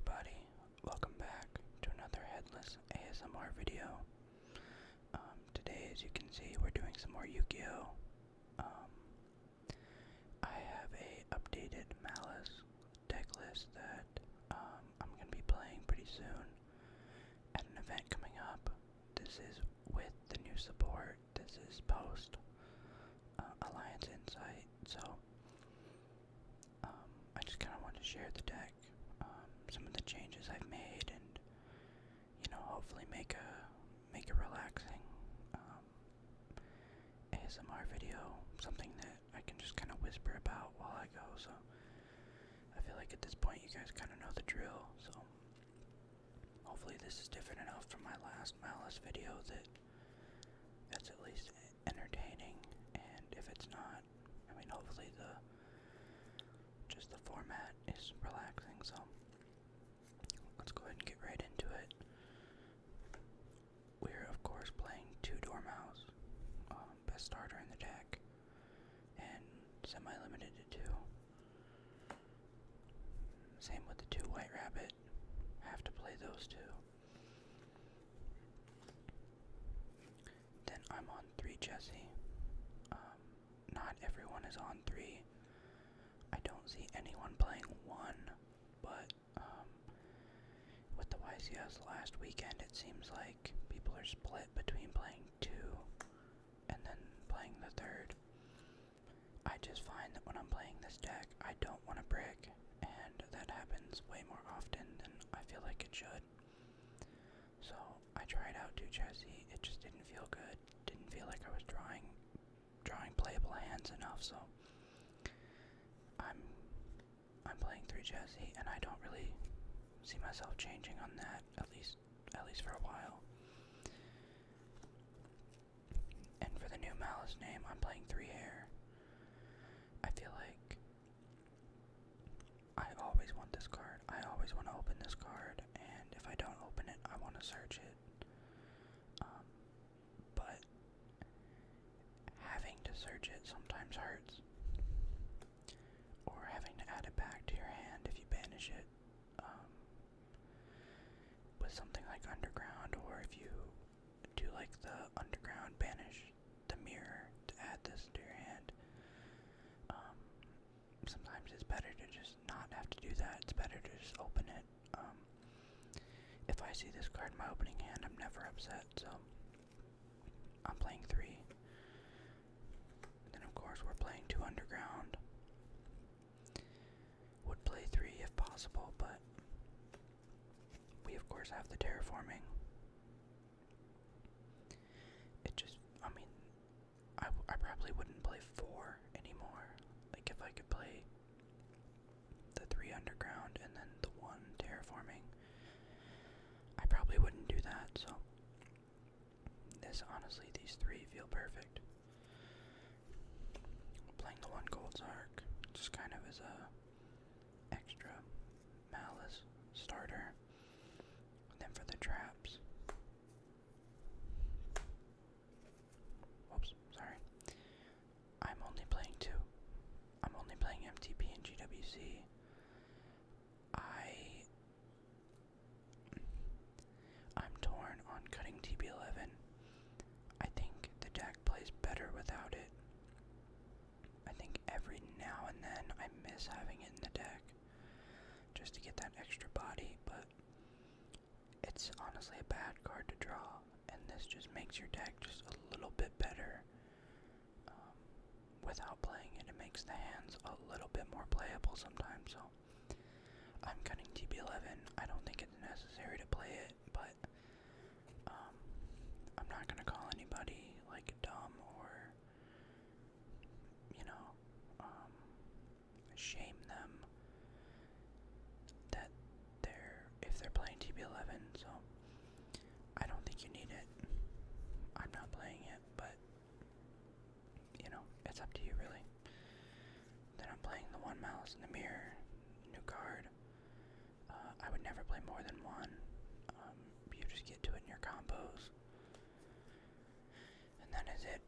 everybody, welcome back to another headless ASMR video. Today, as you can see, we're doing some more Yu-Gi-Oh! I have a updated Malice deck list that I'm going to be playing pretty soon at an event coming up. This is with the new support. This is post Alliance Insight, so I just kind of want to share the deck, some of the changes I've made, and hopefully make a relaxing ASMR video, something that I can just kind of whisper about while I go. So I feel like at this point you guys kind of know the drill. So hopefully this is different enough from my last Malice video that's at least entertaining. And if it's not, I mean, hopefully the format is relaxing. So let's go ahead and get right into it. We're of course playing 2 Dormouse, best starter in the deck, and semi-limited to 2. Same with the 2 White Rabbit, have to play those 2. Then I'm on 3 Jesse. Not everyone is on 3. I don't see anyone playing 1, but with the YCS last weekend, it seems like people are split between playing 2 and then playing the 3rd. I just find that when I'm playing this deck, I don't want to brick, and that happens way more often than I feel like it should. So I tried out 2 Jesse, it just didn't feel good. Didn't feel like I was drawing playable hands enough, so I'm playing 3 Jesse, and I don't really see myself changing on that, at least for a while. And for the new Malice name, I'm playing 3 Air. I feel like I always want this card. I always want to open this card, and if I don't open it, I want to search it. But having to search it sometimes hurts. Or having to add it back to your hand if you banish it. With something like Underground, or if you do like the Underground, banish the mirror to add this to your hand. Sometimes it's better to just not have to do that. It's better to just open it. If I see this card in my opening hand, I'm never upset, so I'm playing 3. And then of course we're playing 2 Underground. Would play 3 if possible, but we of course have the terraforming. It just, I mean, I probably wouldn't play 4 anymore. Like if I could play the 3 Underground and then the 1 terraforming, I probably wouldn't do that. So this, honestly, these 3 feel perfect. Playing the 1 Gold Zark, just kind of as a extra Malice starter. And then for the traps, whoops, sorry, I'm only playing 2. I'm only playing MTP and GWC. I'm torn on cutting TB11. I think the deck plays better without it. I think every now and then I miss having it in the deck just to get that extra body, but it's honestly a bad card to draw, and this just makes your deck just a little bit better. Without playing it, it makes the hands a little bit more playable sometimes, so I'm cutting TB11. I don't think it's necessary to play it, but I'm not gonna call anybody like dumb or shame them that if they're playing TB11, so I don't think you need it. I'm not playing it, but it's up to you really. Then I'm playing the 1 Malice in the Mirror, new card. I would never play more than 1. You just get to it in your combos. And that is it.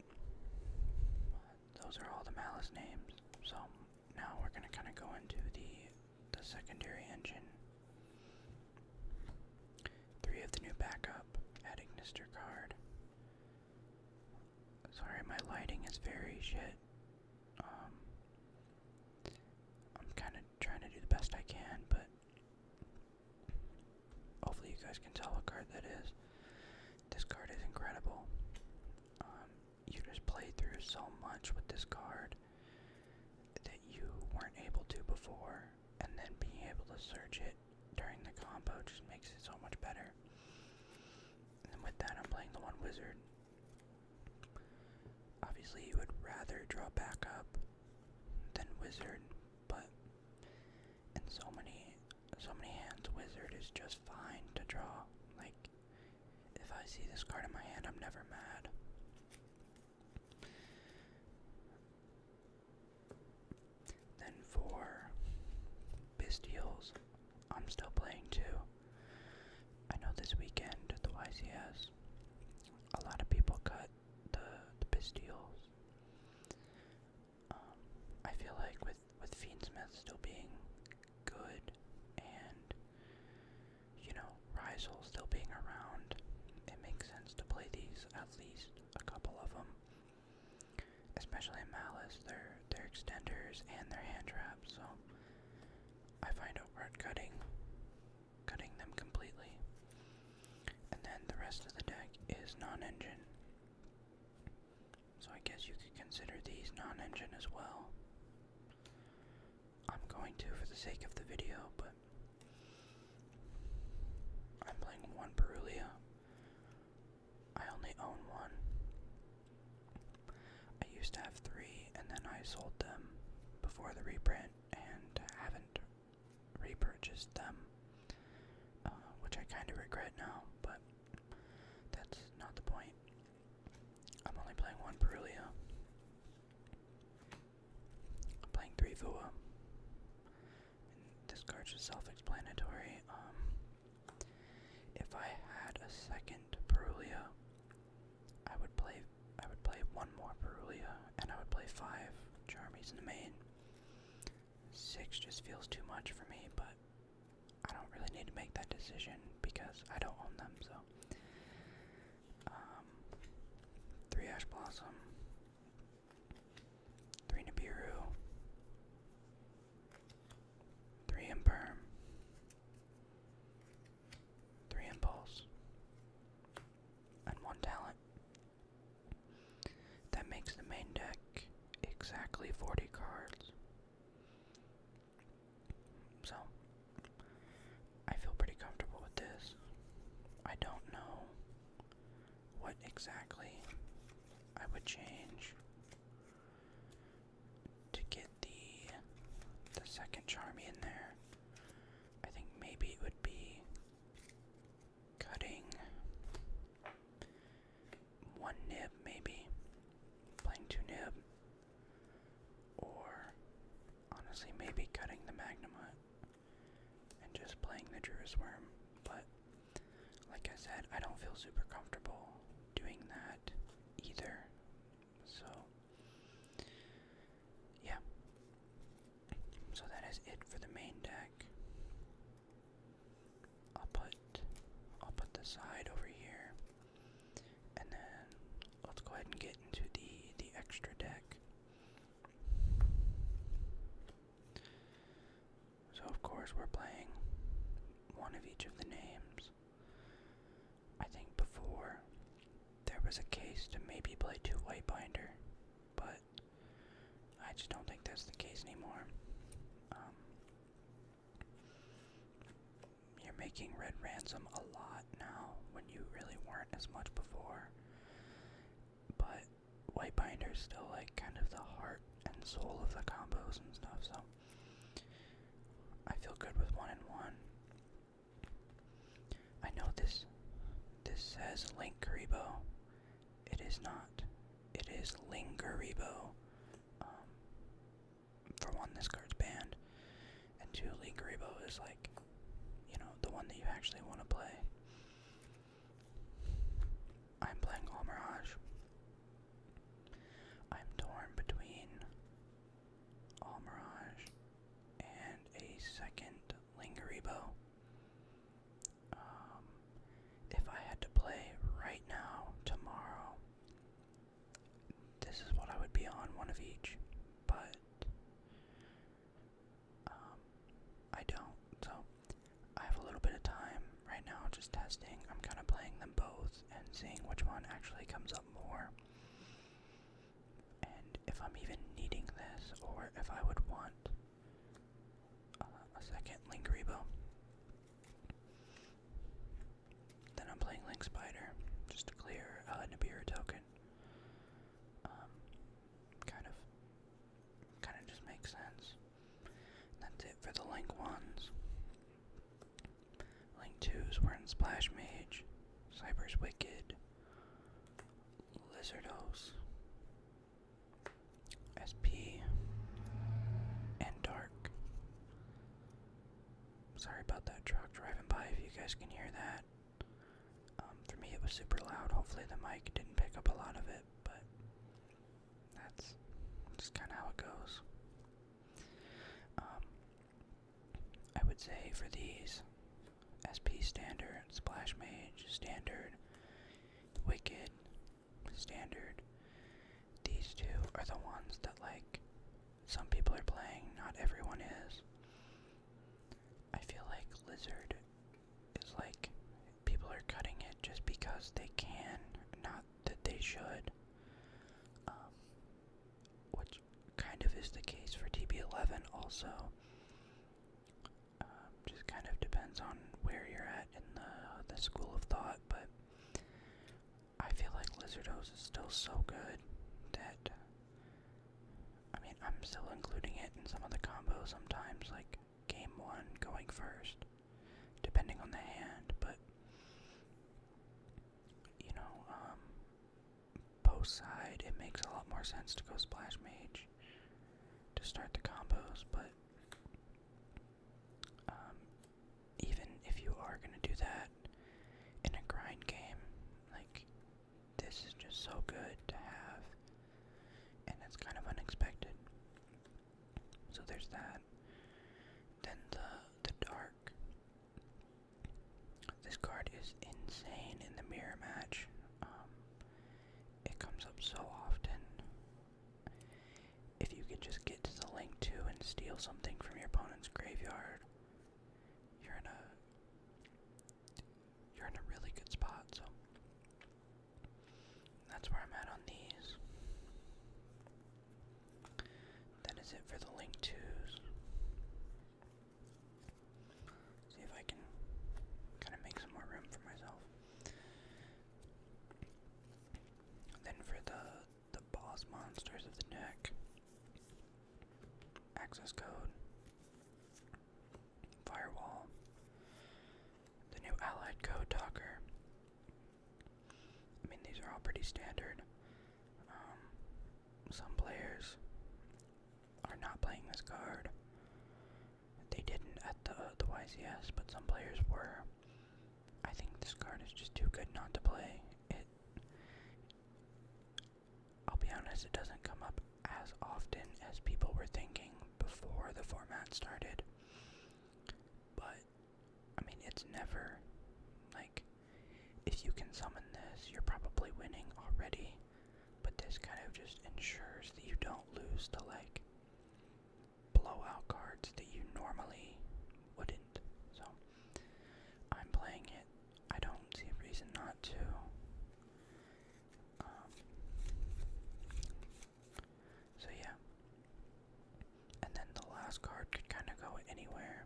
Those are all the Malice names. So now we're gonna kind of go into the secondary engine. it is. This card is incredible. You just play through so much with this card that you weren't able to before, and then being able to search it during the combo just makes it so much better. And with that, I'm playing the one wizard. Obviously, you would rather draw backup than wizard, but in so many hands, wizard is just fine to draw. Like, if I see this card in my hand, I'm never mad. Then for Bestials, I'm still playing too. I know this weekend at the YCS, a lot of people cut the Bestials. I feel like with Fiendsmith still being good and, Rizal still being around, it makes sense to play these, at least a couple of them. Especially in Malice, they're extenders and they're hand traps, so I find it worth cutting them completely. And then the rest of the deck is non-engine. So I guess you could consider these non-engine as well. I'm going to for the sake of the video, but I'm playing one Berulia. I only own one. I used to have 3, and then I sold them before the reprint, and haven't repurchased them, which I kind of regret now, but that's not the point. I'm only playing one Berulia. I'm playing 3 Vua. This card's just self-explanatory. If I had a second Berulia, I would play one more Berulia, and I would play 5 Charmies in the main. 6 just feels too much for me, but I don't really need to make that decision because I don't own them, so. 3 Ash Blossom, 3 Nibiru, 3 Imperm, 3 Impulse, and 1 Talent. That makes the main deck exactly 40 cards. So, I feel pretty comfortable with this. I don't know what exactly I would change to get the second Charmy in there. I think maybe it would be cutting 1 nib, maybe playing 2 nib, or honestly maybe cutting the Magnemite and just playing the Druid Worm. But like I said, I don't feel super comfortable doing that either. So yeah. So that is it for the main deck. I'll put the side over here, and then let's go ahead and get into the extra deck. So of course we're playing one of each of the names. I think before there was a case to maybe play 2 Whitebinder, but I just don't think that's the case anymore. You're making Red Ransom a lot now when you really weren't as much before, but Whitebinder's still like kind of the heart and soul of the combos and stuff, so I feel good with 1 and 1. I know this says Link Karibo. It is not. It is Lingaribo. For 1, this card's banned, and 2, Lingaribo is like, the one that you actually want to play. I'm playing All Mirage. I'm torn between All Mirage and a second Lingaribo. If I had to play right now, tomorrow, this is what I would be on, one of each, but I don't, so I have a little bit of time right now just testing. I'm kind of playing seeing which one actually comes up more, and if I'm even needing this, or if I would want a second Link Rebo. Then I'm playing Link Spider, just to clear Nibiru token. Kind of just makes sense. That's it for the Link 1s. Link 2s, we're in Splash Mage, Cyber's Wicked, Lizardos, SP, and Dark. Sorry about that truck driving by if you guys can hear that. For me it was super loud. Hopefully the mic didn't pick up a lot of it, but that's just kind of how it goes. I would say for these, SP Standard, Splash Mage, Standard, Wicked, Standard, these two are the ones that, like, some people are playing, not everyone is. I feel like Lizard is like, people are cutting it just because they can, not that they should. Which kind of is the case for TB11 also. Just kind of depends on where you're at in the school of thought, but I feel like Lizardos is still so good that, I mean, I'm still including it in some of the combos sometimes, like game 1 going first, depending on the hand, but, you know, post side, it makes a lot more sense to go Splash Mage to start the combos, but even if you are going to do that in a grind game, like, this is just so good to have, and it's kind of unexpected. So there's that. Then the Dark. This card is insane in the mirror match. It comes up so often. If you can just get to the Link 2 and steal something from your opponent's graveyard, you're in a really good spot. So that's where I'm at on these. That is it for the Link 2s. See if I can kind of make some more room for myself. Then for the boss monsters of the deck, access code, firewall, the new allied code talker. I mean, these are all pretty standard. Some players are not playing this card. They didn't at the YCS, but some players were. I think this card is just too good not to play. I'll be honest, it doesn't come up as often as people were thinking before the format started. But, I mean, it's never, like, if you can summon this, you're probably winning already. But this kind of just ensures that you don't lose to, like, blowout cards that you normally wouldn't. So, I'm playing it. I don't see a reason not to. So yeah. And then the last card could kind of go anywhere.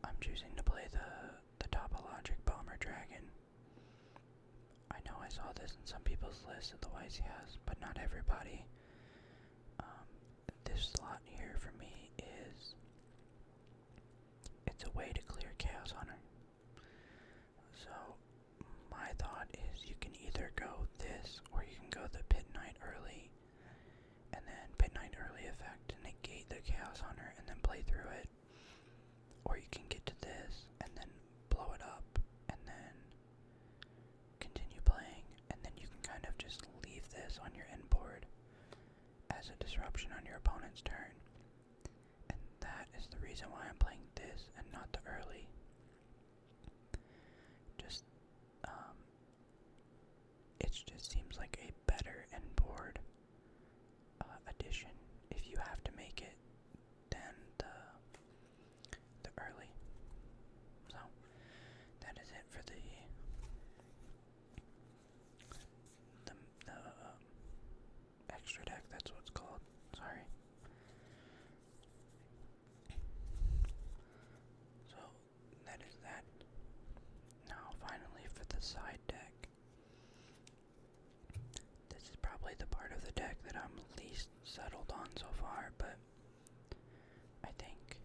I'm choosing to play the Topologic Bomber Dragon. I know I saw this in some people's lists of the YCS, but not everybody. This slot here for me is, it's a way to clear Chaos Hunter. So my thought is you can either go this, or you can go the Pit Knight early, and then Pit Knight early effect to negate the Chaos Hunter and then play through it. Or you can get to this and then blow it up and then continue playing, and then you can kind of just leave this on your end board as a disruption on your opponent's turn. And that is the reason why I'm playing this and not the early. Just, it just seems like a better end board addition if you have to make it than the side deck. This is probably the part of the deck that I'm least settled on so far, but I think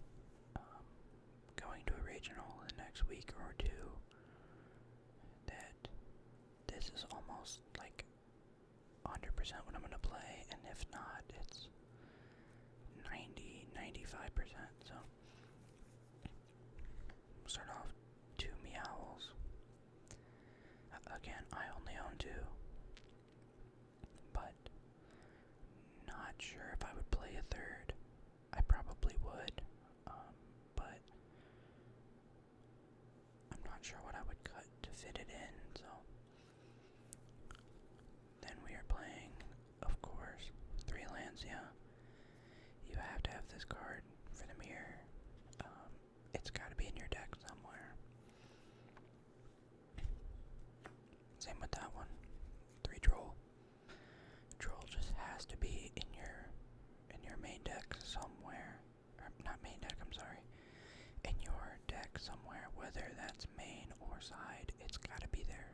going to a regional in the next week or two, that this is almost like 100% what I'm going to play, and if not, it's 90-95%. So start off 2 Meowls. Again, I only own 2, but not sure if I would play a third. I probably would, but I'm not sure what I would cut to fit it in. So then we are playing, of course, 3 Lancia. You have to have this card for the mirror. It's got to be in your deck somewhere. Same with that one. 3 Droll. Droll just has to be in your main deck somewhere. Or not main deck, I'm sorry. In your deck somewhere, whether that's main or side, it's got to be there.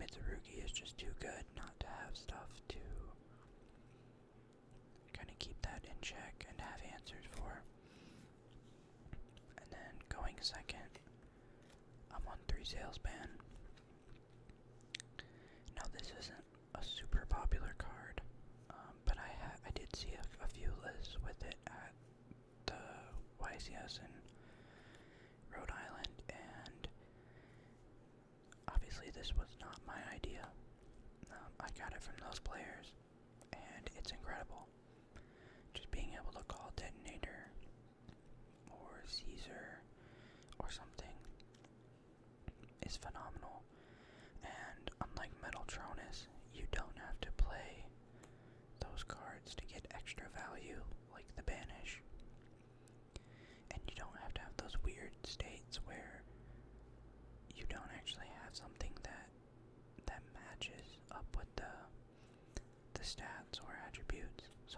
Mitsurugi is just too good not to have stuff to kind of keep that in check and have answers for. And then going second, I'm on 3 Salesman. Now this isn't a super popular card, but I did see a few lists with it at the YCS in Rhode Island, and obviously this was not my idea. I got it from those players, and it's incredible. Just being able to call Detonator or Caesar or something is phenomenal. And unlike Metaltronus, you don't have to play those cards to get extra value like the Banish. And you don't have to have those weird states where you don't actually have something that matches up with the stats or attributes. So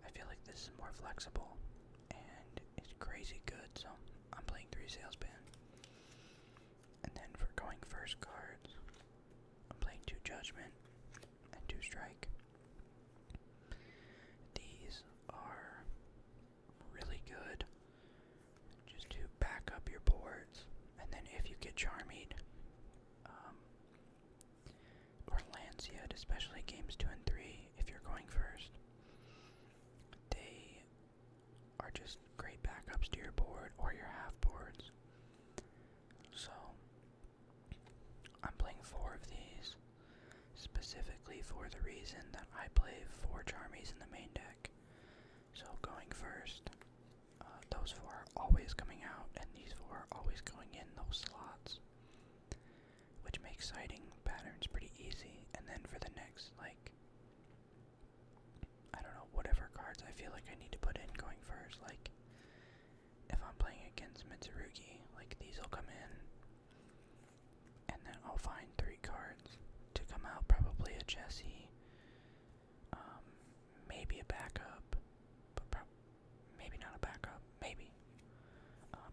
I feel like this is more flexible and it's crazy good. So I'm playing 3 Salesman. And then for going first cards, I'm playing 2 Judgment and 2 Strike. These are really good just to back up your boards, and then if you get Charmied or Lancia, especially games 2 and 3, if you're going first, they are just great backups to your board or your half boards. So I'm playing 4 of these specifically for the reason that I play 4 Charmies in the main deck. So going first, those 4 are always coming out, and these 4 are always going in those slots, which makes sighting patterns pretty easy. And then for the next, like, I don't know, whatever cards I feel like I need to put in going first, like, if I'm playing against Mitsurugi, like, these will come in, and then I'll find 3 cards to come out, probably a Jessie, maybe a backup, but maybe not a backup, maybe,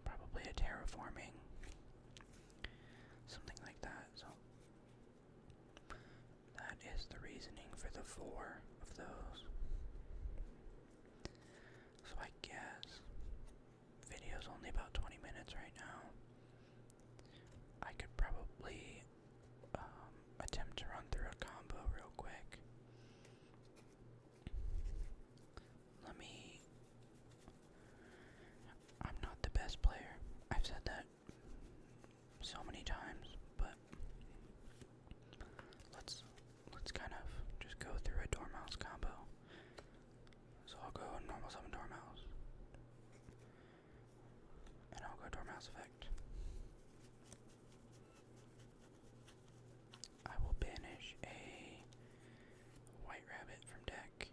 probably a Terraforming, something like that. So that is the reasoning for the 4 of those. So I guess video's only about 20 minutes right now. I could probably attempt to run through a combo real quick. I'm not the best player. I've said that so many times, but let's kind of just go through a Dormouse combo. So I'll go normal summon Dormouse, and I'll go Dormouse effect. I will banish a White Rabbit from deck.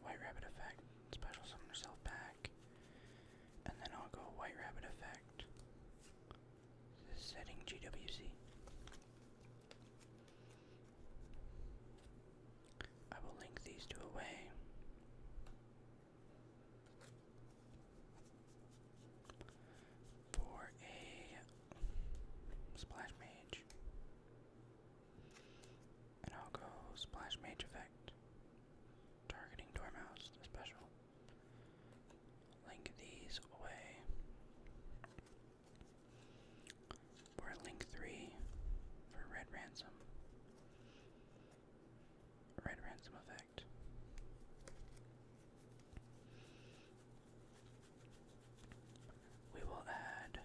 White Rabbit effect, special summon yourself back, and then I'll go White Rabbit effect. Setting GWC. I will link these two away. For a red ransom. Red ransom effect. We will add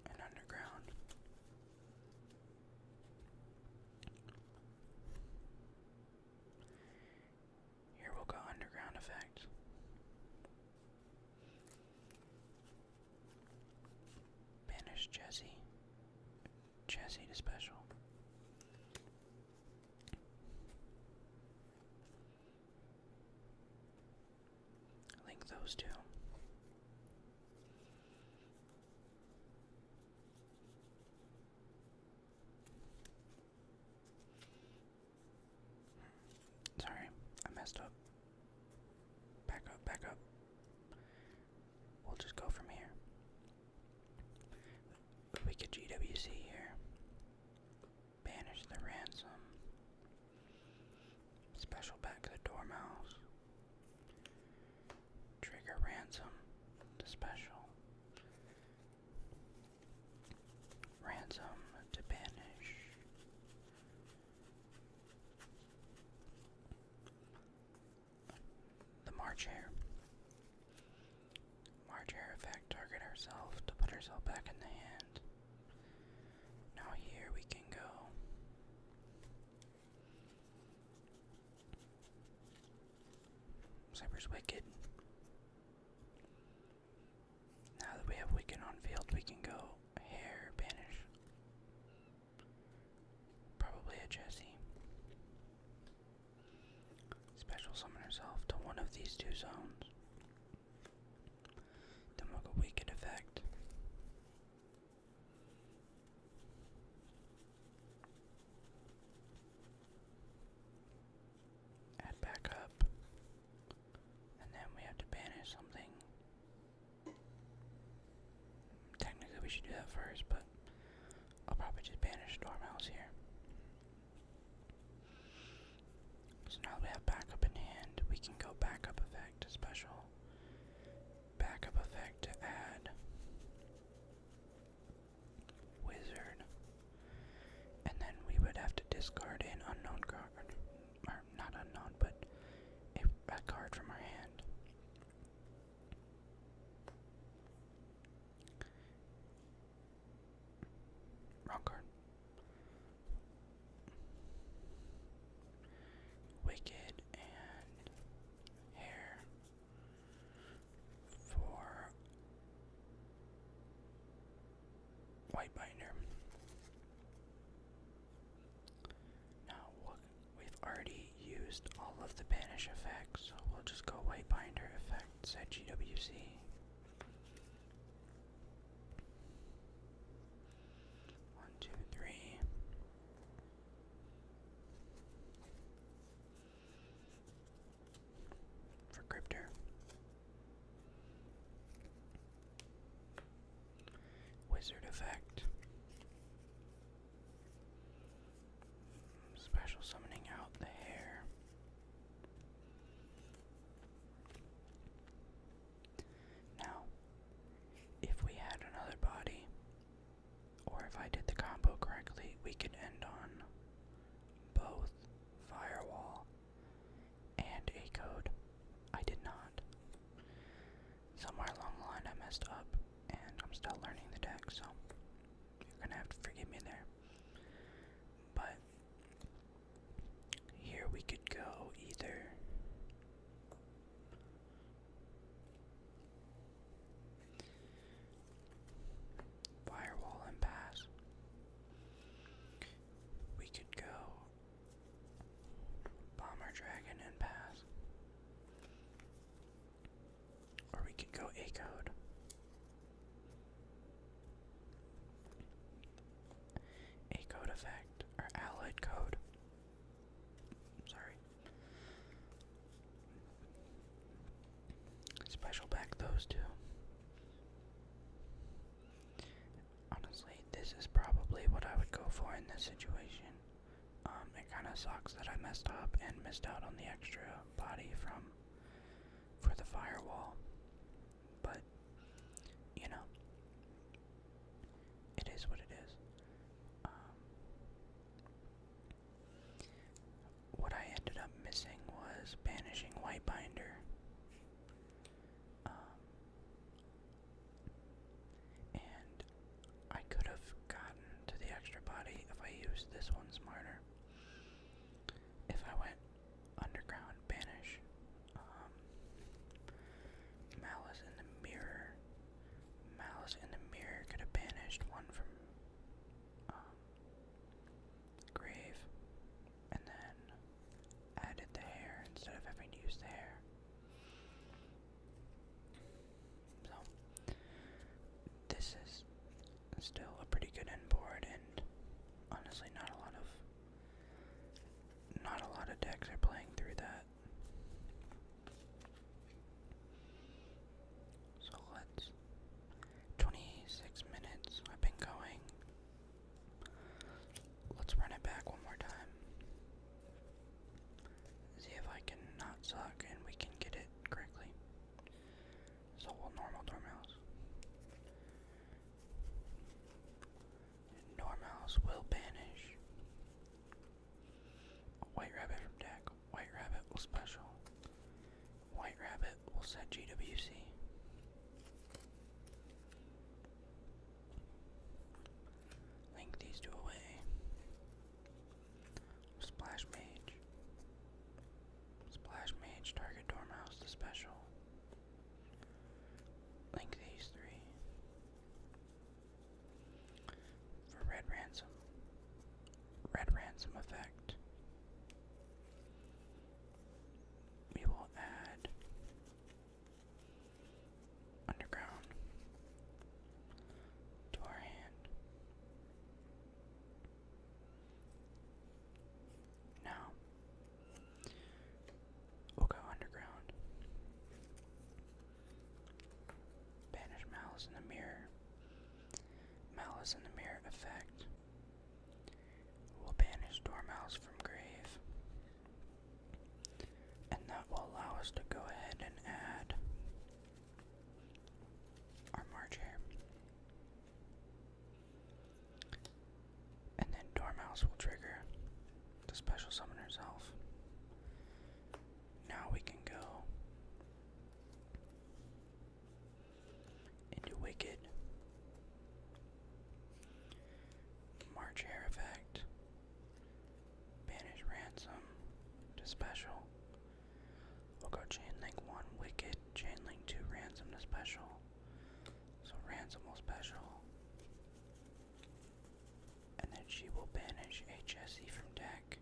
an underground. Here we'll go underground effect. Banish Jesse. Jesse to special. Link those two. Sorry, I messed up. Back up, back up. We'll just go from here. We get GWC here. Banish the ransom. Special back to the dormouse. Trigger ransom to special. Ransom to banish. The March Hare. March Hare effect, target herself to put herself back in the hand. Now here we can go. Cyber's Wicked. Now that we have Wicked on field, we can go Hare, banish. Probably a Jessie. Special summon herself to one of these two zones. Then we'll go Wicked effect. Add back up. And then we have to banish something. Technically we should do that first, but I'll probably just banish Dormouse here. So now that we have backup in hand, we can go backup effect to special. Backup effect to add Wizard. And then we would have to discard an unknown card. Or not unknown, but a card from our hand. Wrong card. Wicked and Hare for White Binder. Now we've already used all of the banish effects, so we'll just go White Binder effects at GWC. One, two, three. For Cryptor. Wizard effect. Special summoning out the Hare. Now, if we had another body, or if I did the combo correctly, we could end on both Firewall and A Code. I did not. Somewhere along the line I messed up, and I'm still learning the deck, so you're gonna have to forgive me there. But here we could go either Firewall and pass. We could go Bomber Dragon and pass. Or we could go A Code. A Code effect, or Allied Code. Sorry. Special back those two. Honestly, this is probably what I would go for in this situation. It kind of sucks that I messed up and missed out on the extra body for the Firewall. But suck and we can get it correctly. So we'll normal Dormouse. Dormouse will banish. White Rabbit from deck. White Rabbit will special. White Rabbit will set GWC. Link these two away. Splash Mage. Splash Mage, target Dormouse to special. Link these three. For Red Ransom. Red Ransom effect. We will add Underground to our hand. Now, we'll go Underground. Banish Malice in the Mirror. Malice in the Mirror effect. We'll banish Dormouse from grave. And that will allow us to go ahead and add our March Hare. And then Dormouse will trigger to special summon herself. Now we can go into Wicked. March Hare effect. Banish Ransom to special. We'll go Chain Link 1 Wicked, Chain Link 2 Ransom to special. So Ransom will special. And then she will banish HSE from deck.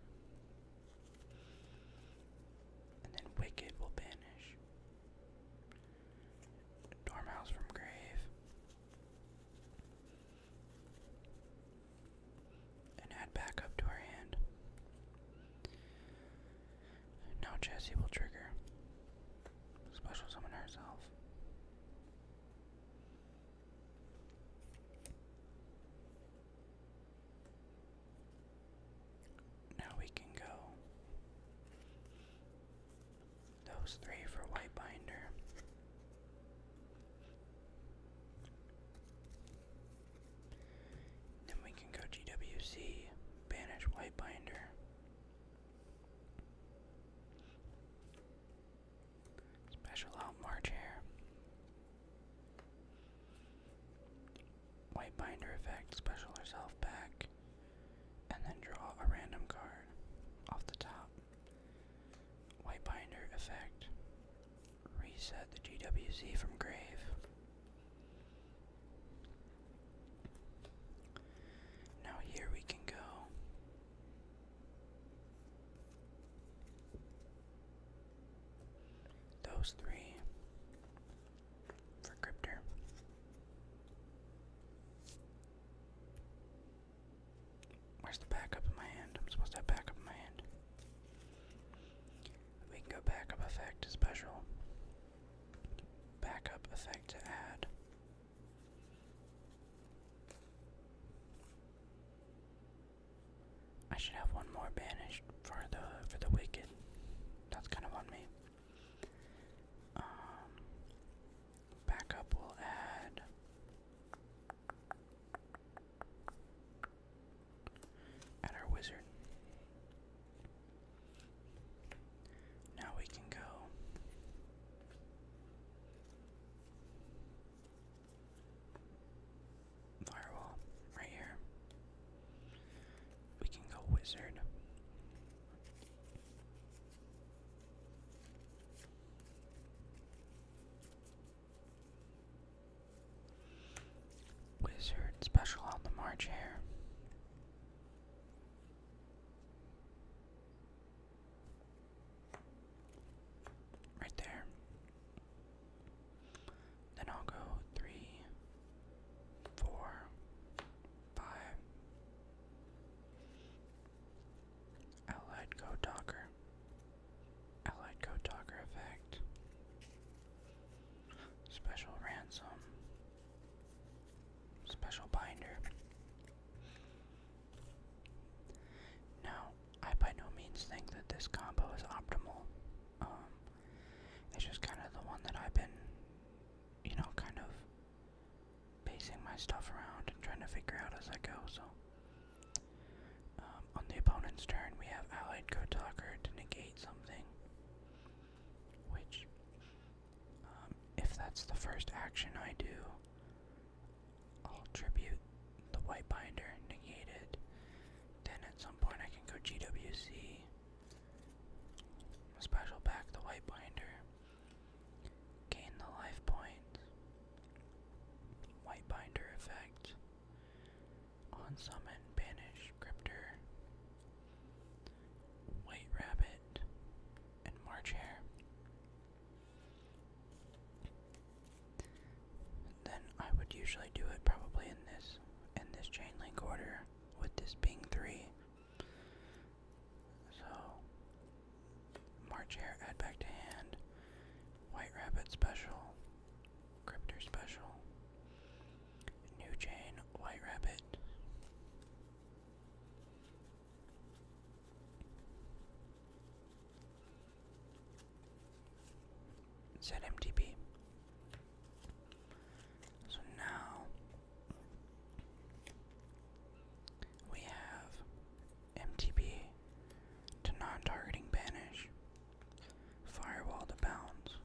And then Wicked will banish Dormouse from grave. And add backup to our hand. Now Jessie will trigger. Special summon herself. Now we can go those three for White Binder. Then we can go GWC, banish White Binder. Special out March Hare. White Binder effect, special herself back. And then draw a random card off the top. White Binder effect. Reset the GWC from grave. Now here we can go those three for Cryptor. Where's the backup in my hand? I'm supposed to have backup in my hand. We can go backup effect to special. Backup effect to add. I should have one more banished for the Wicked. That's kind of on me. Backup will add our Wizard. Now we can go Firewall right here. We can go Wizard. Wizard, special out the March Hare. Right there. Then I'll go 3, 4, 5. Allied Code Talker. Allied Code Talker effect. Special Ransom. Special Binder. Now, I by no means think that this combo is optimal. action I do, I'll tribute the white binder, negate it. Then at some point I can go GWC, special back the white binder, gain the life point, white binder effect, on summon, banish, cryptor, white rabbit, and march hare. Then I would usually do it probably in this chain link order, with this being 3. So march hare, add back to hand, white rabbit special, cryptor special, new chain, white rabbit, set MTP. So now we have MTP to non-targeting banish, firewall to bounce.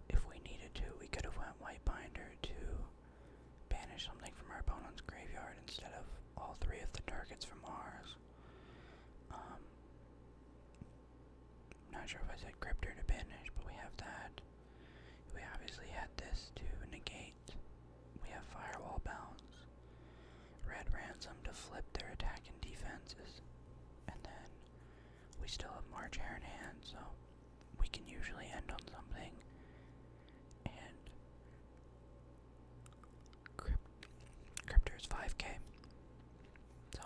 If we needed to, we could have went white binder to banish something from our opponent's graveyard instead of all 3 of the targets from ours. Not sure if I said cryptor to banish, but we have that. We obviously had this to negate. We have firewall bounce, red ransom to flip their attack and defenses, and then we still have march hare in hand, so we can usually end on something. And cryptor is 5k. So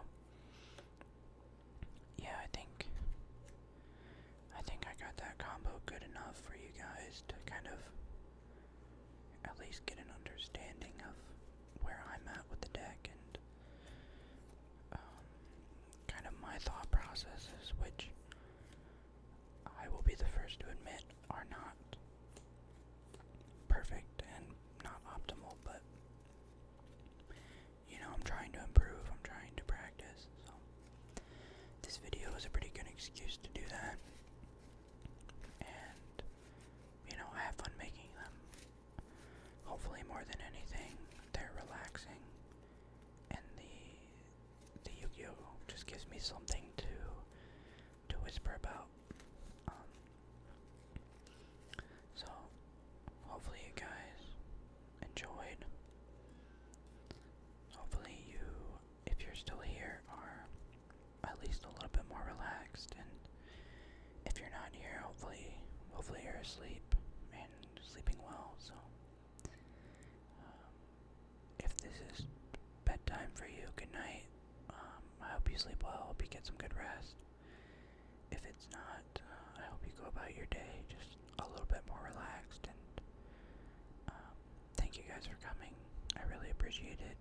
yeah, I think I got that combo good enough for you guys to kind of at least get an understanding of where I'm at with the deck and kind of my thought processes, which I will be the first to admit are not perfect and not optimal, but I'm trying to improve, I'm trying to practice, so this video is a pretty good excuse to do that. And I have fun making them. Hopefully more than anything, they're relaxing, and the Yu-Gi-Oh just gives me something to whisper about. So hopefully you guys enjoyed. Hopefully you, if you're still here, are at least a little bit more relaxed, and if you're not here, hopefully you're asleep and sleeping well. So if this is bedtime for you, good night. I hope you sleep well. I hope you get some good rest. If it's not, I hope you go about your day just a little bit more relaxed. And thank you guys for coming. I really appreciate it.